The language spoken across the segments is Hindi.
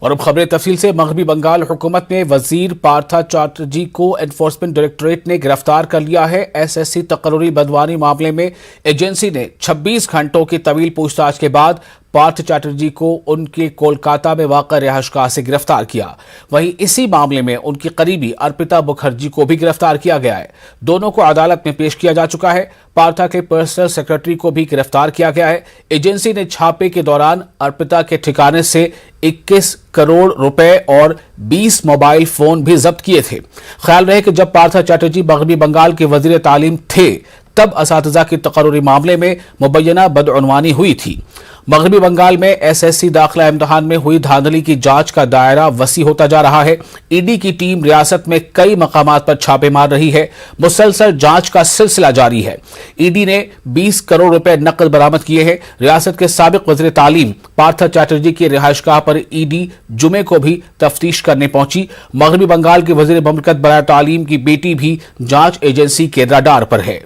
और अब खबरें तफसील से। मगरबी बंगाल हुकूमत ने वजीर पार्था चैटर्जी को एनफोर्समेंट डायरेक्टोरेट ने गिरफ्तार कर लिया है। एसएससी तकर्रुरी बदवानी मामले में एजेंसी ने 26 घंटों की तवील पूछताछ के बाद पार्थ चैटर्जी को उनके कोलकाता में वाक़ रिहाइशगाह से गिरफ्तार किया। वहीं इसी मामले में उनकी करीबी अर्पिता मुखर्जी को भी गिरफ्तार किया गया है। दोनों को अदालत में पेश किया जा चुका है। पार्था के पर्सनल सेक्रेटरी को भी गिरफ्तार किया गया है। एजेंसी ने छापे के दौरान अर्पिता के ठिकाने से 21 करोड़ रुपए और 20 मोबाइल फोन भी जब्त किए थे। ख्याल रहे कि जब पार्था चैटर्जी मगरबी बंगाल के वजीर तालीम थे तब असातिज़ा की तकर्रुरी मामले में मुबैना बदउनवानी हुई थी। मगरबी बंगाल में एसएससी दाखिला इम्तिहान में हुई धांधली की जांच का दायरा वसी होता जा रहा है। ईडी की टीम रियासत में कई मकामात पर छापे मार रही है। मुसलसल जांच का सिलसिला जारी है। ईडी ने 20 करोड़ रुपए नकद बरामद किए हैं। रियासत के साबिक वज़ीर तालीम पार्था चैटर्जी की रिहाइशगाह पर ईडी जुमे को भी तफ्तीश करने पहुंची। मगरबी बंगाल के वज़ीर ममलकत बराए तालीम की बेटी भी जांच एजेंसी के रडार पर है।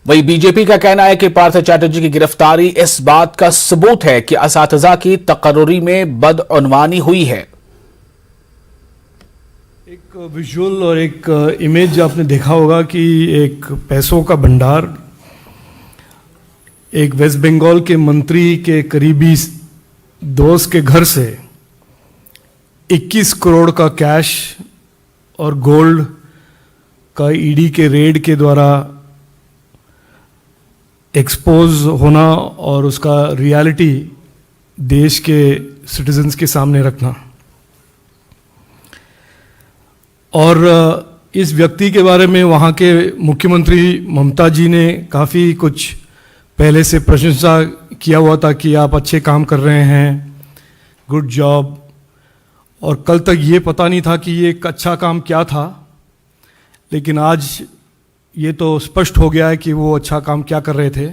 वहीं बीजेपी का कहना है कि पार्थ चैटर्जी की गिरफ्तारी इस बात का सबूत है कि असातिज़ा की तकर्रुरी में बदउनवानी हुई है। एक विजुअल और एक इमेज आपने देखा होगा कि एक पैसों का भंडार एक वेस्ट बंगाल के मंत्री के करीबी दोस्त के घर से 21 करोड़ का कैश और गोल्ड का ईडी के रेड के द्वारा एक्सपोज होना और उसका रियलिटी देश के सिटीजन्स के सामने रखना। और इस व्यक्ति के बारे में वहाँ के मुख्यमंत्री ममता जी ने काफ़ी कुछ पहले से प्रशंसा किया हुआ था कि आप अच्छे काम कर रहे हैं, गुड जॉब। और कल तक ये पता नहीं था कि ये एक अच्छा काम क्या था, लेकिन आज ये तो स्पष्ट हो गया है कि वो अच्छा काम क्या कर रहे थे।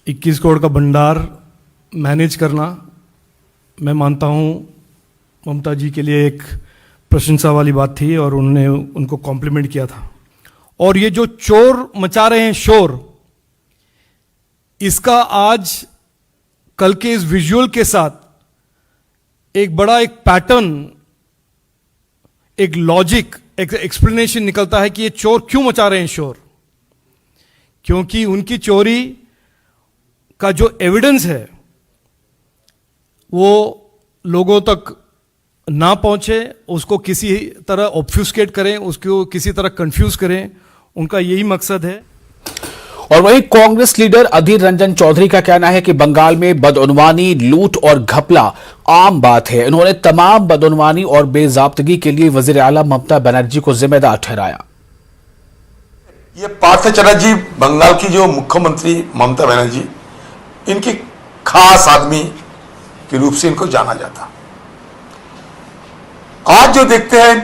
21 करोड़ का भंडार मैनेज करना, मैं मानता हूँ ममता जी के लिए एक प्रशंसा वाली बात थी और उन्होंने उनको कॉम्प्लीमेंट किया था। और ये जो चोर मचा रहे हैं शोर, इसका आज कल के इस विजुअल के साथ एक बड़ा एक पैटर्न, एक लॉजिक, एक एक्सप्लेनेशन निकलता है कि ये चोर क्यों मचा रहे हैं शोर। क्योंकि उनकी चोरी का जो एविडेंस है वो लोगों तक ना पहुंचे, उसको किसी तरह ऑब्फ्यूस्केट करें, उसको किसी तरह कंफ्यूज करें, उनका यही मकसद है। और वहीं कांग्रेस लीडर अधीर रंजन चौधरी का कहना है कि बंगाल में बदउनवानी, लूट और घपला आम बात है। उन्होंने तमाम बदउनवानी और बेजाब्तगी के लिए वजीर आला ममता बनर्जी को जिम्मेदार ठहराया। ये पार्थ चैटर्जी बंगाल की जो मुख्यमंत्री ममता बनर्जी, इनकी खास आदमी के रूप से इनको जाना जाता। आज जो देखते हैं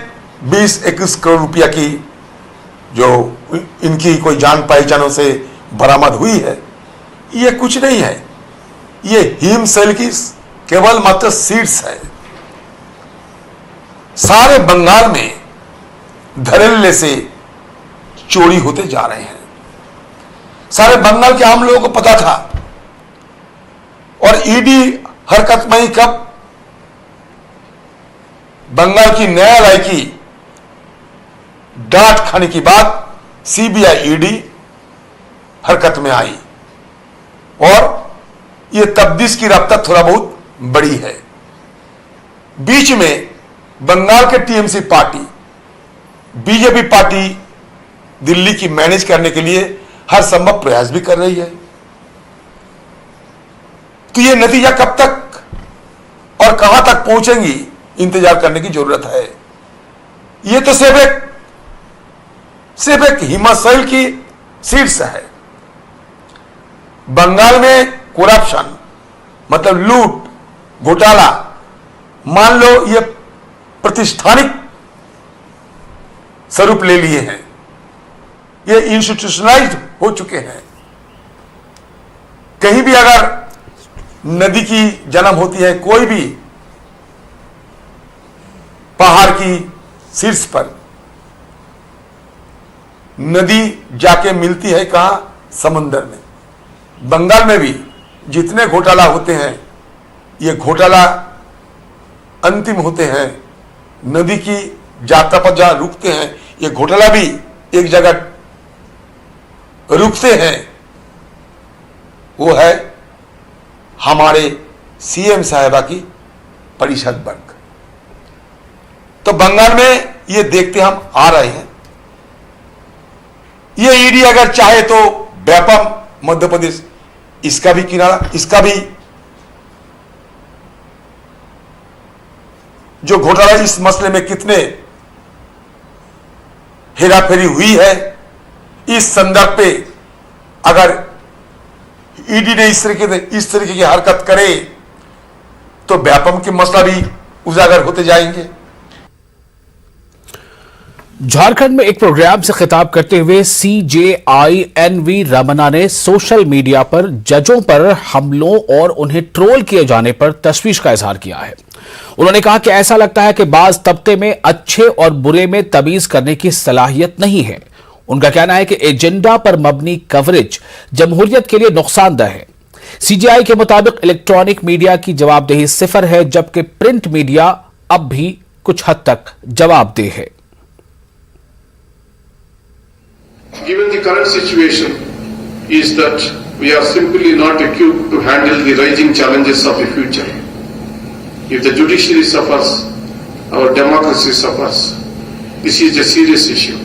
20-21 करोड़ रुपया की जो इनकी कोई जान पहचानों से बरामद हुई है, ये कुछ नहीं है। ये हिमशैल की केवल मात्र सीड्स है। सारे बंगाल में धड़ल्ले से चोरी होते जा रहे हैं। सारे बंगाल के आम लोगों को पता था। और ईडी हरकत में ही कब बंगाल की न्यायालय की डांट खाने की बाद सीबीआई ईडी हरकत में आई और यह तब्दीश की रफ्तार थोड़ा बहुत बड़ी है। बीच में बंगाल के TMC party, BJP party Delhi की मैनेज करने के लिए हर संभव प्रयास भी कर रही है। तो यह नतीजा कब तक और कहां तक पहुंचेंगी, इंतजार करने की जरूरत है। यह तो सिर्फ एक हिमाचल की सीट्स है। बंगाल में करप्शन मतलब लूट घोटाला, मान लो ये प्रतिष्ठानिक स्वरूप ले लिए हैं, ये इंस्टीट्यूशनलाइज्ड हो चुके हैं। कहीं भी अगर नदी की जन्म होती है, कोई भी पहाड़ की शीर्ष पर नदी जाके मिलती है कहां? समुद्र में। बंगाल में भी जितने घोटाला होते हैं ये घोटाला अंतिम होते हैं, नदी की यात्रा पर जहां रुकते हैं ये घोटाला भी एक जगह रुकते हैं, वो है हमारे सीएम साहिबा की परिषद वर्ग। तो बंगाल में ये देखते हम आ रहे हैं। ये ईडी अगर चाहे तो व्यापम मध्य प्रदेश इसका भी किनारा, इसका भी जो घोटाला इस मसले में कितने हेराफेरी हुई है, इस संदर्भ पे अगर ईडी ने इस तरीके की हरकत करे तो व्यापम के मसला भी उजागर होते जाएंगे। झारखंड में एक प्रोग्राम से खिताब करते हुए CJI-NV रमना ने सोशल मीडिया पर जजों पर हमलों और उन्हें ट्रोल किए जाने पर तशवीश का इजहार किया है। उन्होंने कहा कि ऐसा लगता है कि बाज तबके में अच्छे और बुरे में तमीज करने की सलाहियत नहीं है। उनका कहना है कि एजेंडा पर मबनी कवरेज जमहूरियत के लिए नुकसानदेह है। CJI के मुताबिक इलेक्ट्रॉनिक मीडिया की जवाबदेही सिफर है, जबकि प्रिंट मीडिया अब भी कुछ हद तक जवाबदेह है। Given the current situation is that we are simply not equipped to handle the rising challenges of the future. If the judiciary suffers, our democracy suffers. This is a serious issue.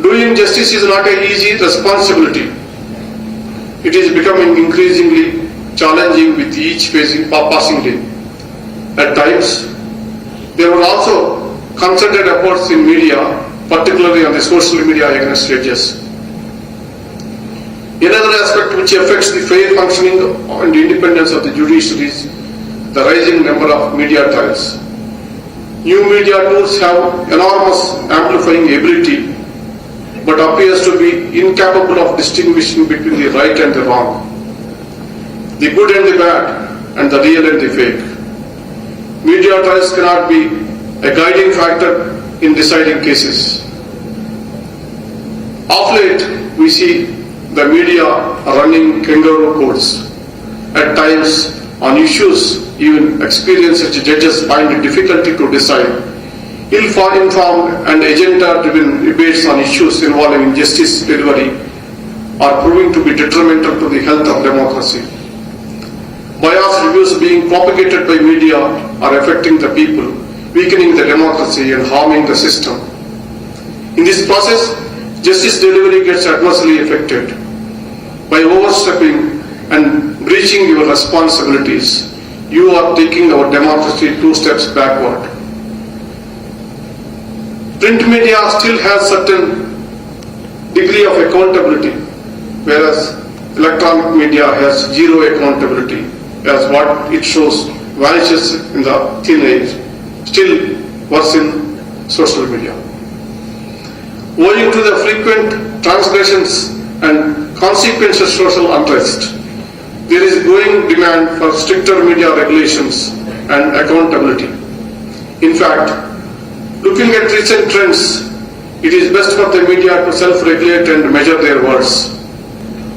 Doing justice is not an easy responsibility. It is becoming increasingly challenging with each passing day. At times, there were also concerted efforts in media, particularly on the social media against judges. Another aspect which affects the fair functioning and independence of the judiciary is the rising number of media trials. New media tools have enormous amplifying ability, but appears to be incapable of distinguishing between the right and the wrong, the good and the bad, and the real and the fake. Media trials cannot be a guiding factor in deciding cases. Of late, we see the media running kangaroo courts. At times, on issues even experienced judges find difficulty to decide. Ill-informed and agenda-driven debates on issues involving justice delivery are proving to be detrimental to the health of democracy. Biased reviews being propagated by media are affecting the people, weakening the democracy and harming the system. In this process, justice delivery gets adversely affected. By overstepping and breaching your responsibilities, you are taking our democracy 2 steps backward. Print media still has certain degree of accountability, whereas electronic media has zero accountability, as what it shows vanishes in the thin air. Still worse in social media. Owing to the frequent transgressions and consequential social unrest, there is growing demand for stricter media regulations and accountability. In fact, looking at recent trends, it is best for the media to self-regulate and measure their words.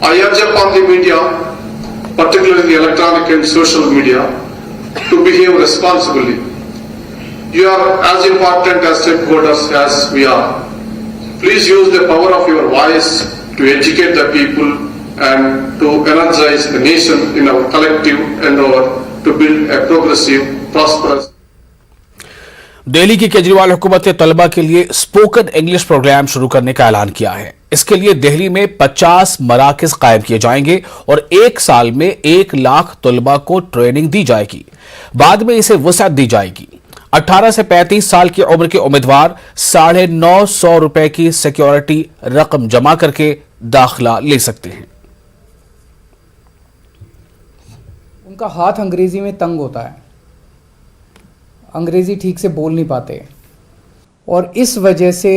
I urge upon the media, particularly the electronic and social media, to behave responsibly. You are as important as stakeholders as we are. Please use the power of your voice to educate the people and to energize the nation in our collective endeavor to build a progressive, prosperous. Delhi की केजरीवाल हुकूमत ने तलबा के लिए स्पोकन इंग्लिश प्रोग्राम शुरू करने का ऐलान किया है। इसके लिए दिल्ली में 50 मराकज कायम किए जाएंगे और 1 साल में 1 लाख तलबा को ट्रेनिंग दी जाएगी। बाद में इसे वसअत दी जाएगी। 18 से 35 साल की उम्र के उम्मीदवार 950 रुपए की सिक्योरिटी रकम जमा करके दाखिला ले सकते हैं। उनका हाथ अंग्रेजी में तंग होता है, अंग्रेजी ठीक से बोल नहीं पाते और इस वजह से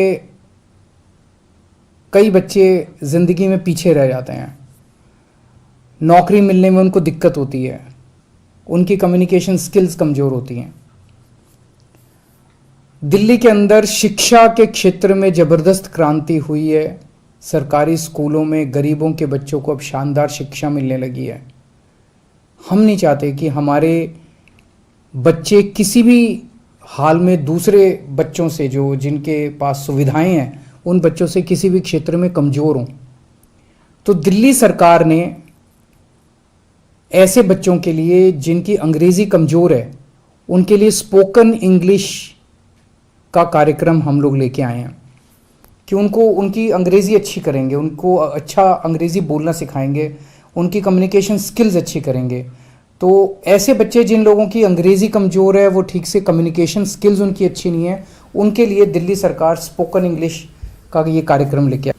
कई बच्चे ज़िंदगी में पीछे रह जाते हैं। नौकरी मिलने में उनको दिक्कत होती है, उनकी कम्युनिकेशन स्किल्स कमज़ोर होती हैं। दिल्ली के अंदर शिक्षा के क्षेत्र में ज़बरदस्त क्रांति हुई है सरकारी स्कूलों में गरीबों के बच्चों को अब शानदार शिक्षा मिलने लगी है। हम नहीं चाहते कि हमारे बच्चे किसी भी हाल में दूसरे बच्चों से जो जिनके पास सुविधाएं हैं उन बच्चों से किसी भी क्षेत्र में कमज़ोर हों। तो दिल्ली सरकार ने ऐसे बच्चों के लिए जिनकी अंग्रेज़ी कमज़ोर है उनके लिए स्पोकन इंग्लिश का कार्यक्रम हम लोग लेके आए हैं कि उनको उनकी अंग्रेज़ी अच्छी करेंगे, उनको अच्छा अंग्रेज़ी बोलना सिखाएंगे, उनकी कम्युनिकेशन स्किल्स अच्छी करेंगे। तो ऐसे बच्चे जिन लोगों की अंग्रेज़ी कमज़ोर है, वो ठीक से कम्युनिकेशन स्किल्स उनकी अच्छी नहीं है, उनके लिए दिल्ली सरकार स्पोकन इंग्लिश का ये कार्यक्रम लेके आई।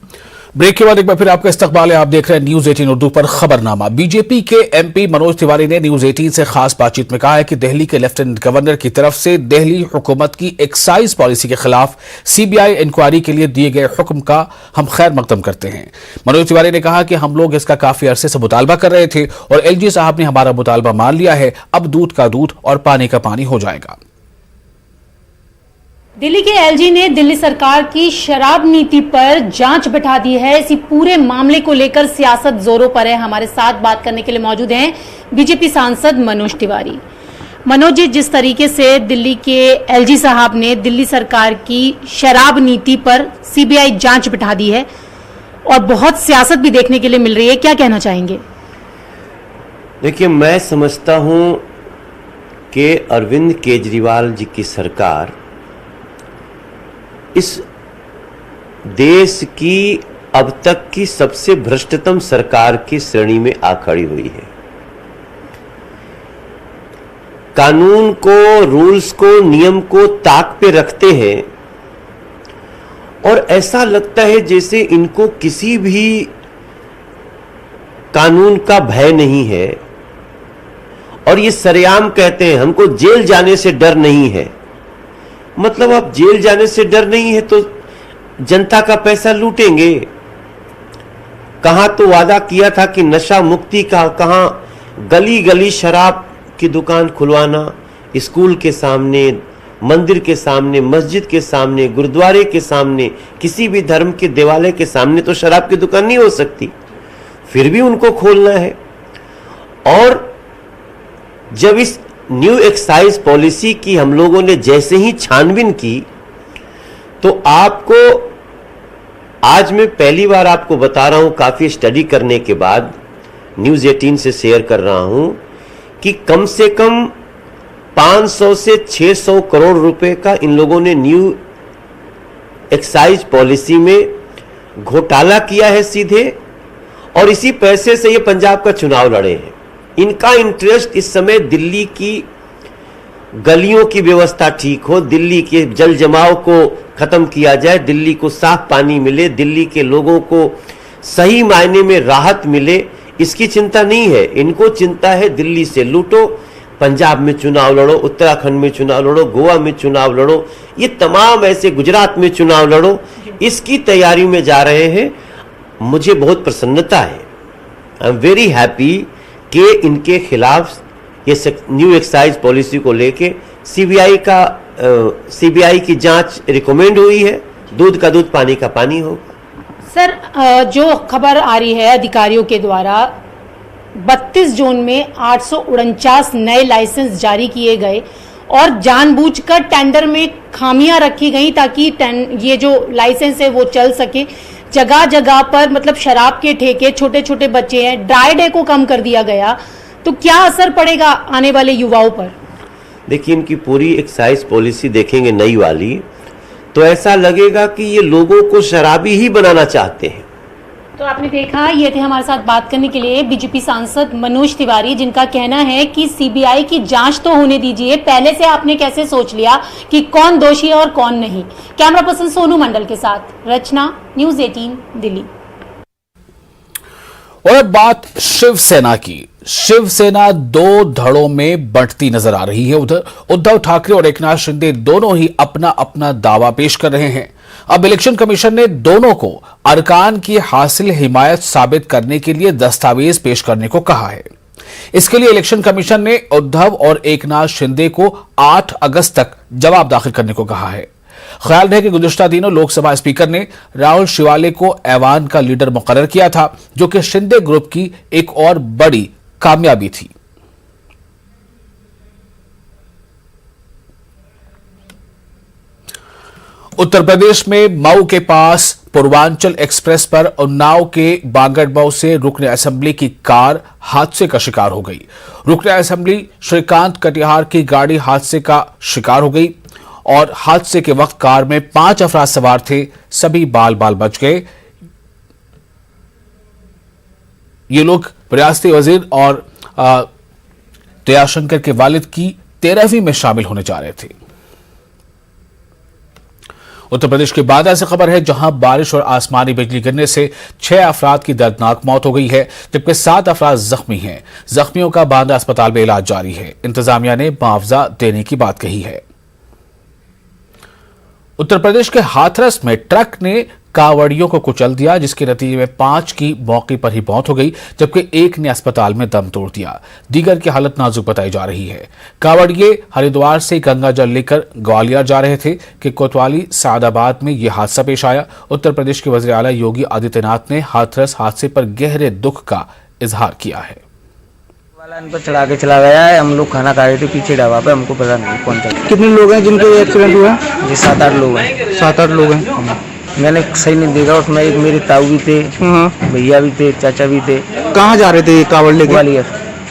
ब्रेक के बाद एक बार फिर आपका इस्तकबाल है। आप देख रहे हैं न्यूज 18 उर्दू पर खबरनामा। बीजेपी के एमपी मनोज तिवारी ने न्यूज 18 से खास बातचीत में कहा है कि दिल्ली के लेफ्टिनेंट गवर्नर की तरफ से दिल्ली हुकूमत की एक्साइज पॉलिसी के खिलाफ सीबीआई इंक्वायरी के लिए दिए गए हुक्म का हम खैर मकदम करते हैं। मनोज तिवारी ने कहा कि हम लोग इसका काफी अरसे से मुतालबा कर रहे थे और एलजी साहब ने हमारा मुतालबा मान लिया है। अब दूध का दूध और पानी का पानी हो जाएगा। दिल्ली के एलजी ने दिल्ली सरकार की शराब नीति पर जांच बिठा दी है। इसी पूरे मामले को लेकर सियासत जोरों पर है। हमारे साथ बात करने के लिए मौजूद हैं बीजेपी सांसद मनोज तिवारी। मनोज जी, जिस तरीके से दिल्ली के एलजी साहब ने दिल्ली सरकार की शराब नीति पर सीबीआई जांच बिठा दी है और बहुत सियासत भी देखने के लिए मिल रही है, क्या कहना चाहेंगे? देखिए, मैं समझता हूं कि अरविंद केजरीवाल जी की सरकार इस देश की अब तक की सबसे भ्रष्टतम सरकार की श्रेणी में आ खड़ी हुई है। कानून को, रूल्स को, नियम को ताक पे रखते हैं और ऐसा लगता है जैसे इनको किसी भी कानून का भय नहीं है और ये सरेआम कहते हैं हमको जेल जाने से डर नहीं है। मतलब अब जेल जाने से डर नहीं है तो जनता का पैसा लूटेंगे। कहां तो वादा किया था कि नशा मुक्ति का, कहां गली गली शराब की दुकान खुलवाना, स्कूल के सामने, मंदिर के सामने, मस्जिद के सामने, गुरुद्वारे के सामने, किसी भी धर्म के देवालय के सामने तो शराब की दुकान नहीं हो सकती, फिर भी उनको खोलना है। और जब इस न्यू एक्साइज पॉलिसी की हम लोगों ने जैसे ही छानबीन की तो आपको आज मैं पहली बार आपको बता रहा हूं, काफी स्टडी करने के बाद न्यूज 18 से शेयर कर रहा हूं कि कम से कम 500 से 600 करोड़ रुपए का इन लोगों ने न्यू एक्साइज पॉलिसी में घोटाला किया है सीधे, और इसी पैसे से ये पंजाब का चुनाव लड़े हैं। इनका इंटरेस्ट इस समय दिल्ली की गलियों की व्यवस्था ठीक हो, दिल्ली के जल जमाव को खत्म किया जाए, दिल्ली को साफ पानी मिले, दिल्ली के लोगों को सही मायने में राहत मिले, इसकी चिंता नहीं है। इनको चिंता है दिल्ली से लूटो, पंजाब में चुनाव लड़ो, उत्तराखंड में चुनाव लड़ो, गोवा में चुनाव लड़ो, ये तमाम ऐसे गुजरात में चुनाव लड़ो, इसकी तैयारी में जा रहे हैं। मुझे बहुत प्रसन्नता है, आई एम वेरी हैप्पी कि इनके खिलाफ ये न्यू एक्साइज पॉलिसी को लेके सीबीआई की जांच रिकमेंड हुई है। दूध का दूध, पानी का पानी हो। सर, जो खबर आ रही है अधिकारियों के द्वारा 32 जोन में 849 नए लाइसेंस जारी किए गए और जानबूझकर टेंडर में खामियां रखी गई ताकि ये जो लाइसेंस है वो चल सके। जगह जगह पर मतलब शराब के ठेके, छोटे छोटे बच्चे हैं, ड्राई डे को कम कर दिया गया, तो क्या असर पड़ेगा आने वाले युवाओं पर? देखिए, इनकी पूरी एक्साइज पॉलिसी देखेंगे नई वाली तो ऐसा लगेगा कि ये लोगों को शराबी ही बनाना चाहते हैं। तो आपने देखा, ये थे हमारे साथ बात करने के लिए बीजेपी सांसद मनोज तिवारी, जिनका कहना है कि सीबीआई की जांच तो होने दीजिए, पहले से आपने कैसे सोच लिया कि कौन दोषी है और कौन नहीं। कैमरा पर्सन सोनू मंडल के साथ रचना, न्यूज 18 दिल्ली। और अब बात शिवसेना की। शिवसेना दो धड़ों में बंटती नजर आ रही है। उधर उद्धव ठाकरे और एकनाथ शिंदे दोनों ही अपना अपना दावा पेश कर रहे हैं। अब इलेक्शन कमीशन ने दोनों को अरकान की हासिल हिमायत साबित करने के लिए दस्तावेज पेश करने को कहा है। इसके लिए इलेक्शन कमीशन ने उद्धव और एकनाथ शिंदे को 8 अगस्त तक जवाब दाखिल करने को कहा है। ख्याल है कि गुज़िश्ता दिनों लोकसभा स्पीकर ने राहुल शिवाले को ऐवान का लीडर मुकर्रर किया था, जो कि शिंदे ग्रुप की एक और बड़ी कामयाबी थी। उत्तर प्रदेश में मऊ के पास पूर्वांचल एक्सप्रेस पर उन्नाव के बांगरमऊ से रुकन असेंबली की कार हादसे का शिकार हो गई। रुकन असेंबली श्रीकांत कटिहार की गाड़ी हादसे का शिकार हो गई और हादसे के वक्त कार में 5 अफराद सवार थे, सभी बाल बाल बच गए। ये लोग रियासती वजीर और दयाशंकर के वालिद की 13वीं में शामिल होने जा रहे थे। उत्तर प्रदेश के बांदा से खबर है, जहां बारिश और आसमानी बिजली गिरने से 6 अफराद की दर्दनाक मौत हो गई है, जबकि 7 अफराद जख्मी हैं। जख्मियों का बांदा अस्पताल में इलाज जारी है। इंतजामिया ने मुआवजा देने की बात कही है। उत्तर प्रदेश के हाथरस में ट्रक ने कांवड़ियों को कुचल दिया, जिसके नतीजे में 5 की मौके पर ही मौत हो गई, जबकि 1 ने अस्पताल में दम तोड़ दिया। दीगर की हालत नाजुक बताई जा रही है। कांवड़िए हरिद्वार से गंगा जल लेकर ग्वालियर जा रहे थे कि कोतवाली सादाबाद में यह हादसा पेश आया। उत्तर प्रदेश के वज़ीर आला योगी आदित्यनाथ ने हाथरस हादसे पर गहरे दुख का इजहार किया है। इन पर चढ़ा के चला गया है। हम लोग खाना खा रहे थे पीछे ढाबा पे, हमको पता नहीं कौन था। कितने लोग हैं जिनको एक्सीडेंट हुआ है? ये 7-8 लोग हैं। 7-8 लोग हैं। मैंने सही नहीं देखा, उसमें एक मेरे ताऊ भी थे, भैया भी थे, चाचा भी थे। कहाँ जा रहे थे ये कांवड़ लेके? ग्वालियर।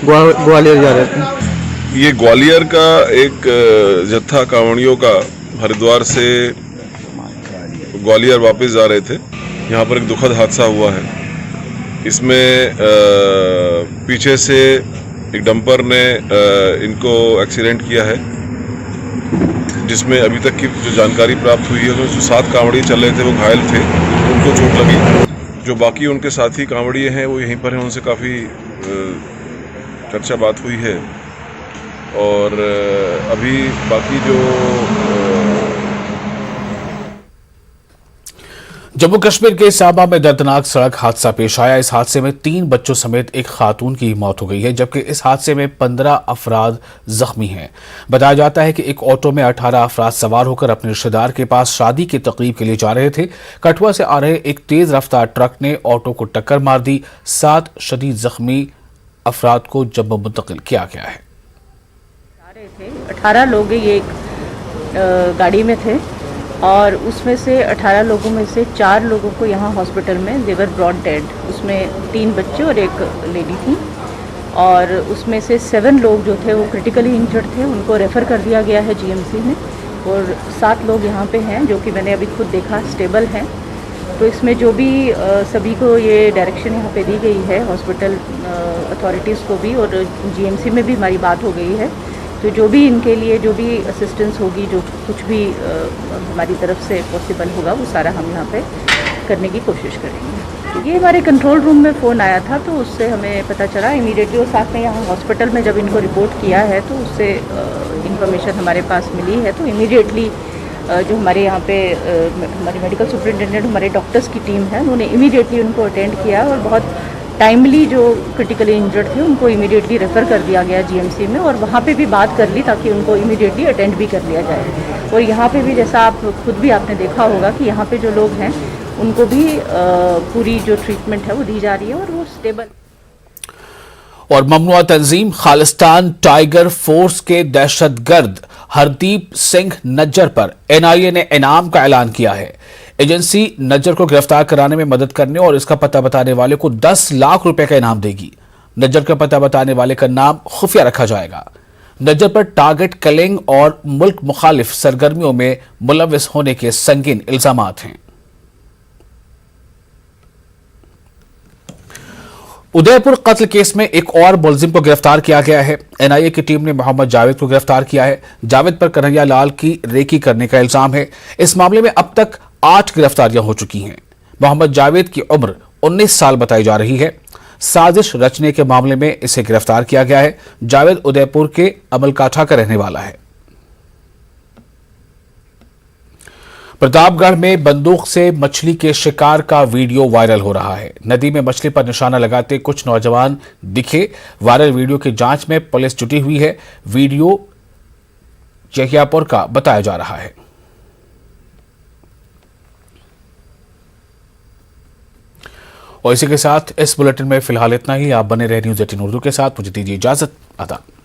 ग्वालियर जा रहे थे। ये ग्वालियर का एक जत्था कांवड़ियों का हरिद्वार से ग्वालियर वापस जा रहे थे। यहाँ पर एक दुखद हादसा हुआ है। इसमें पीछे से एक डंपर ने इनको एक्सीडेंट किया है, जिसमें अभी तक की जो जानकारी प्राप्त हुई है उसमें जो 7 कांवड़िए चल रहे थे वो घायल थे, उनको चोट लगी। जो बाकी उनके साथी कांवड़िए हैं वो यहीं पर हैं, उनसे काफ़ी चर्चा बात हुई है। और अभी बाकी जो जम्मू कश्मीर के साबा में दर्दनाक सड़क हादसा पेश आया। इस हादसे में 3 बच्चों समेत एक खातून की मौत हो गई है, जबकि इस हादसे में 15 अफराद जख्मी हैं। बताया जाता है कि एक ऑटो में 18 अफराद सवार होकर अपने रिश्तेदार के पास शादी की तकरीब के लिए जा रहे थे। कठुआ से आ रहे एक तेज रफ्तार ट्रक ने ऑटो को टक्कर मार दी। 7 शदीद जख्मी अफराद को जम्मू मुंतकिल किया गया है। 18 लोग ये गाड़ी में थे और उसमें से 18 लोगों में से 4 लोगों को यहाँ हॉस्पिटल में देवर ब्रॉट डेड। उसमें 3 बच्चे और एक लेडी थी और उसमें से 7 लोग जो थे वो क्रिटिकली इंजर्ड थे, उनको रेफ़र कर दिया गया है जीएमसी में। और 7 लोग यहाँ पे हैं जो कि मैंने अभी खुद देखा स्टेबल हैं। तो इसमें जो भी सभी को ये डायरेक्शन यहाँ पे दी गई है हॉस्पिटल अथॉरिटीज़ को भी, और जीएमसी में भी हमारी बात हो गई है। तो जो भी इनके लिए जो भी असिस्टेंस होगी, जो कुछ भी हमारी तरफ से पॉसिबल होगा, वो सारा हम यहाँ पे करने की कोशिश करेंगे। ये हमारे कंट्रोल रूम में फ़ोन आया था, तो उससे हमें पता चला इमीडिएटली। और साथ में यहाँ हॉस्पिटल में जब इनको रिपोर्ट किया है तो उससे इंफॉर्मेशन हमारे पास मिली है। तो इमीडिएटली जो हमारे यहाँ पे हमारे मेडिकल सुपरिटेंडेंट, हमारे डॉक्टर्स की टीम है, उन्होंने इमीडिएटली उनको अटेंड किया और बहुत टाइमली जो क्रिटिकली इंजर्ड थे उनको इमीडिएटली रेफ़र कर दिया गया जीएमसी में। और वहाँ पे भी बात कर ली ताकि उनको इमीडिएटली अटेंड भी कर लिया जाए। और यहाँ पे भी जैसा आप खुद भी आपने देखा होगा कि यहाँ पे जो लोग हैं उनको भी पूरी जो ट्रीटमेंट है वो दी जा रही है और वो स्टेबल। और ममनुआ तंजीम खालिस्तान टाइगर फोर्स के दहशतगर्द हरदीप सिंह नज्जर पर एनआईए ने इनाम का ऐलान किया है। एजेंसी नज्जर को गिरफ्तार कराने में मदद करने और इसका पता बताने वाले को 10 लाख रुपए का इनाम देगी। नज्जर का पता बताने वाले का नाम खुफिया रखा जाएगा। नज्जर पर टारगेट किलिंग और मुल्क मुखालिफ सरगर्मियों में मुलविस होने के संगीन इल्जामात हैं। उदयपुर कत्ल केस में एक और मुलजिम को गिरफ्तार किया गया है। एनआईए की टीम ने मोहम्मद जावेद को गिरफ्तार किया है। जावेद पर कन्हैया लाल की रेकी करने का इल्जाम है। इस मामले में अब तक 8 गिरफ्तारियां हो चुकी हैं। मोहम्मद जावेद की उम्र 19 साल बताई जा रही है। साजिश रचने के मामले में इसे गिरफ्तार किया गया है। जावेद उदयपुर के अमलकाठा का रहने वाला है। प्रतापगढ़ में बंदूक से मछली के शिकार का वीडियो वायरल हो रहा है। नदी में मछली पर निशाना लगाते कुछ नौजवान दिखे। वायरल वीडियो की जांच में पुलिस जुटी हुई है। वीडियो जहियापुर का बताया जा रहा है। और इसी के साथ इस बुलेटिन में फिलहाल इतना ही। आप बने रहे न्यूज़ 18 उर्दू के साथ। मुझे दीजिए इजाजत। आदाब।